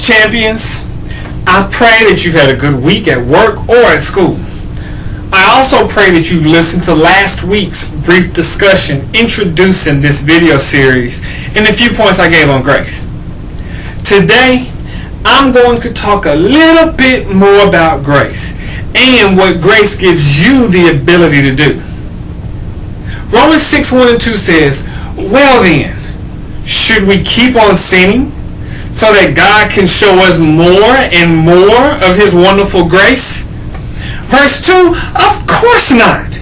champions? I pray that you've had a good week at work or at school. I also pray that you've listened to last week's brief discussion introducing this video series and the few points I gave on grace. Today, I'm going to talk a little bit more about grace and what grace gives you the ability to do. Romans 6:1-2 says, "Well then, should we keep on sinning so that God can show us more and more of His wonderful grace?" Verse 2, of course not.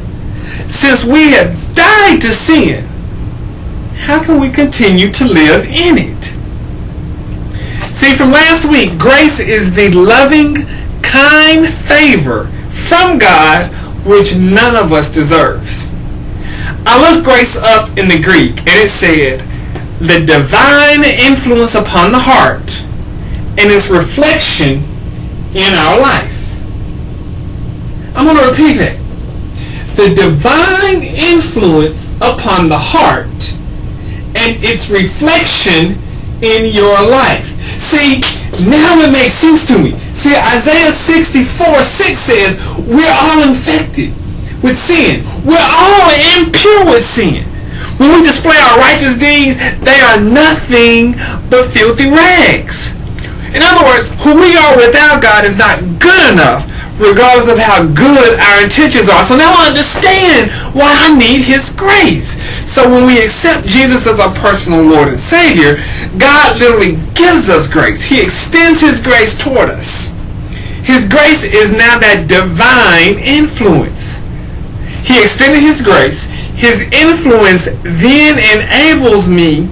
Since we have died to sin, how can we continue to live in it? See, from last week, grace is the loving, kind favor from God which none of us deserves. I looked grace up in the Greek and it said, the divine influence upon the heart and its reflection in our life. I'm going to repeat that. The divine influence upon the heart and its reflection in your life. See, now it makes sense to me. See, Isaiah 64:6 says, we're all infected with sin. We're all impure with sin. When we display our righteous deeds, they are nothing but filthy rags. In other words, who we are without God is not good enough, regardless of how good our intentions are. So now I understand why I need His grace. So when we accept Jesus as our personal Lord and Savior, God literally gives us grace. He extends His grace toward us. His grace is now that divine influence. He extended His grace. His influence then enables me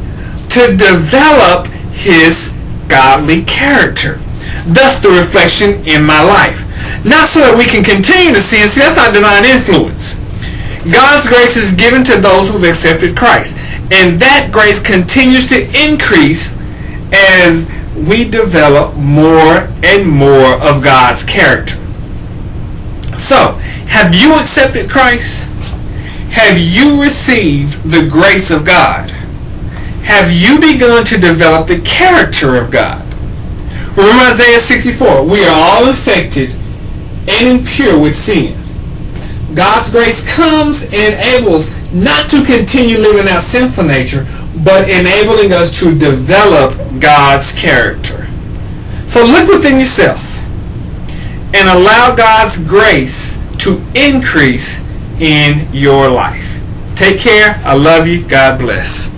to develop His godly character, thus the reflection in my life. Not so that we can continue to sin. See, that's not divine influence. God's grace is given to those who've accepted Christ. And that grace continues to increase as we develop more and more of God's character. So, have you accepted Christ? Have you received the grace of God? Have you begun to develop the character of God? Remember Isaiah 64. We are all infected and impure with sin. God's grace comes and enables not to continue living out sinful nature, but enabling us to develop God's character. So look within yourself and allow God's grace to increase in your life. Take care. I love you. God bless.